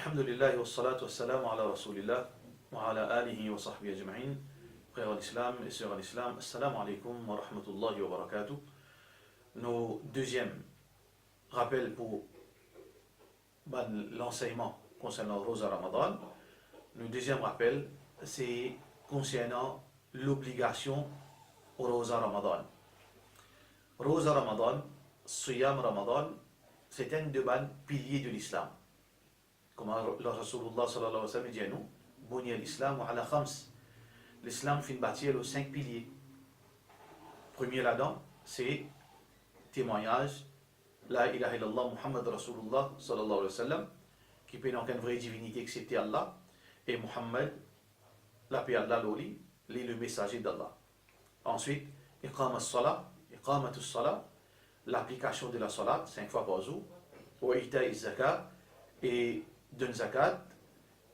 Alhamdulillah wa salatu wa salam ala rasulillah wa ala alihi wa sahbihi ajma'in. Frères à l'islam et sœurs à l'islam, assalamu alaikum wa rahmatullahi wa barakatuh. Nos deuxièmes rappels pour l'enseignement concernant Rosa Ramadan. Le deuxième rappel, c'est concernant l'obligation au Rosa Ramadan. Rosa Ramadan, Siyam Ramadan, c'est un des piliers de l'islam. Comme le Rasulullah sallallahu alayhi wa sallam dit à nous, Bunya l'islam wa ala khams. L'islam finit bâtir aux 5 piliers. Premier là-dedans, c'est témoignage, la ilaha illallah Muhammad Rasulullah sallallahu alayhi wa sallam, qui peut n'aucune vraie divinité excepté Allah, et Muhammad, la paix Allah l'oli, le messager d'Allah. Ensuite, iqamat salat, l'application de la salat 5 fois par jour, wa ita'i zakat, et d'une zakat.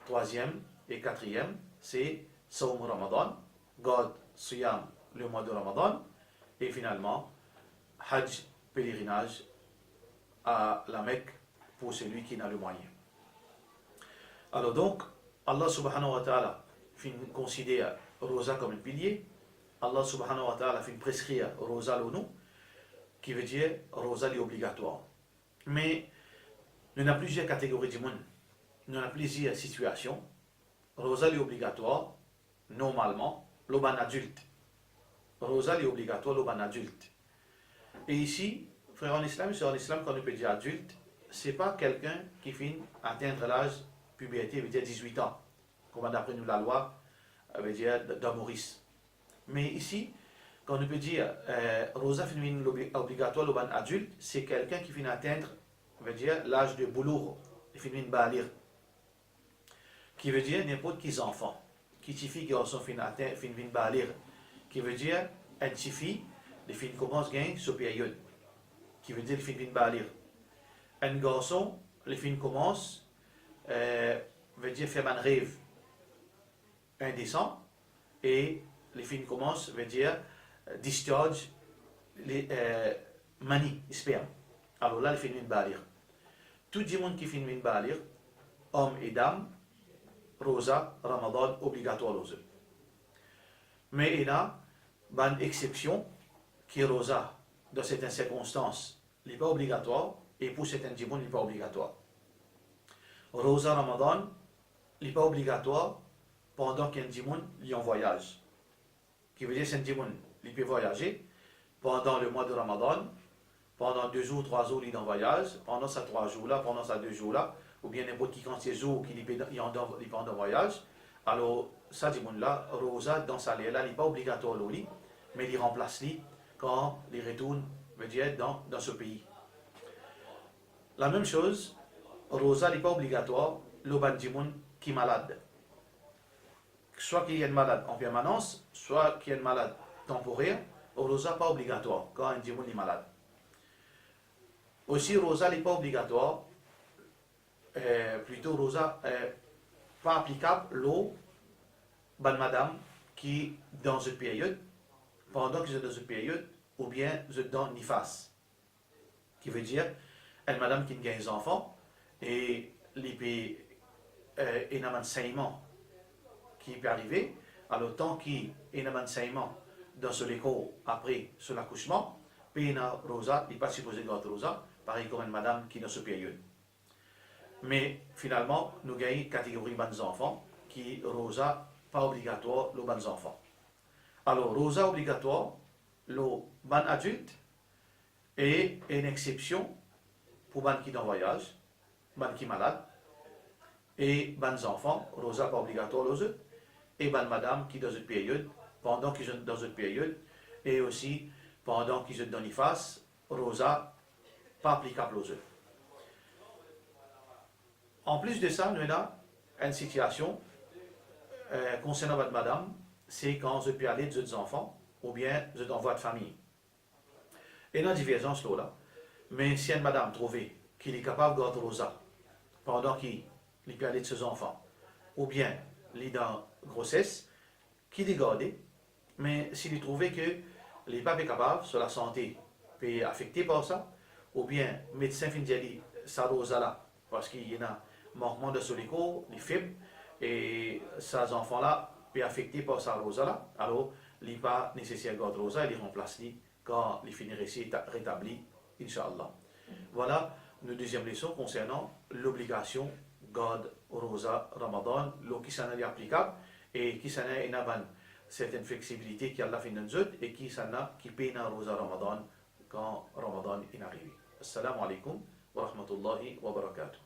Troisième et quatrième, c'est Sawm Ramadan, God Siyam, le mois de Ramadan, et finalement, Hajj, pèlerinage à la Mecque pour celui qui n'a le moyen. Alors donc, Allah subhanahu wa ta'ala considère Rosa comme un pilier. Allah subhanahu wa ta'ala prescrire Rosa l'ONU, qui veut dire Rosa est obligatoire. Mais il y a plusieurs catégories du monde, il y a plusieurs situations. Rosa est obligatoire, normalement, l'oban adulte. Rosa est obligatoire, l'oban adulte. Et ici, frère en islam, sur l'islam, quand on peut dire adulte, ce n'est pas quelqu'un qui finit atteindre l'âge puberté, veut dire 18 ans, comme d'après nous la loi, veut dire d'Amoris. Mais ici, quand on peut dire Rosa finit obligatoire, l'oban adulte, c'est quelqu'un qui finit atteindre, veut dire l'âge de boulour, il finit balir, qui veut dire n'importe qui enfant, qui signifie garçon finit balir, qui veut dire un signifie les filles commencent à gagner ce période, qui veut dire les filles balir. Un garçon, les filles commencent, veut dire faire un rêve indécent, et les filles commencent, veut dire discharge les manie, sperme. Alors là, les filles balir. Tout le monde qui finit balir, hommes et dames, Rosa, Ramadan, obligatoire aux eux. Mais il y a une exception qui est Rosa, dans certaines circonstances, il n'est pas obligatoire, et pour certains djimoun, il n'est pas obligatoire. Rosa Ramadan, il n'est pas obligatoire pendant qu'un djimoun est en voyage. Qui veut dire qu'un djimoun, il peut voyager pendant le mois de Ramadan, pendant 2 jours, 3 jours, il est en voyage, pendant ces 3 jours-là, pendant ces 2 jours-là, ou bien n'importe qui quand ces jours qu'il est en voyage. Alors, ça djimoun-là, Rosa, dans sa loi, il n'est pas obligatoire au lit, mais il remplace lui quand il retourne, veut dire, dans ce pays. La même chose, Rosa n'est pas obligatoire, le ban djimoun qui est malade. Soit qu'il y ait une malade en permanence, soit qu'il y ait une malade temporaire, Rosa n'est pas obligatoire quand un djimoun est malade. Aussi, Rosa n'est pas obligatoire, plutôt Rosa pas applicable l'eau, ban madame qui dans cette période, pendant que vous êtes dans cette période, ou bien vous êtes dans nifas, qui veut dire une madame qui a des enfants et il y a un enseignement qui peut arriver, alors tant qu'il y a un enseignement dans ce écho après sur l'accouchement, puis il y a Rosa, il n'est pas supposé garder Rosa, pareil comme une madame qui est dans cette période. Mais finalement, nous avons une catégorie de bons enfants qui Rosa pas obligatoire les bons enfants. Alors, Rosa obligatoire, le ban adulte, et une exception pour ban qui est en voyage, ban qui est malade, et bons enfants, Rosa pas obligatoire aux eux, et ban madame qui est dans une période, pendant qu'ils sont dans une période, et aussi pendant qu'ils sont dans l'IFAS, Rosa pas applicable aux eux. En plus de ça, nous avons une situation concernant votre madame, c'est quand vous pouvez aller de vos enfants, ou bien vous êtes en voie de famille. Et il y a une divergence là, mais si une madame trouve qu'il est capable de garder Rosa pendant qu'il peut aller de ses enfants, ou bien il est dans grossesse, qu'il est gardé, mais s'il trouve qu'il n'est pas capable, sur la santé, peut être affecté par ça, ou bien le médecin finit de dire ça Rosa là, parce qu'il y a manquement de soluco, les fibres, et ces enfants-là peuvent affecter par sa rosa-là. Alors, il n'est pas nécessaire de garder rosa, il remplace quand il finit ici rétabli, Inch'Allah. Voilà une deuxième leçon concernant l'obligation garde rosa Ramadan, l'eau qui s'en est applicable et qui s'en est une certaine flexibilité qui a la fin de zut et qui s'en a qui paye un rosa Ramadan quand Ramadan est arrivé. Assalamu alaikum wa rahmatullahi wa barakatuh.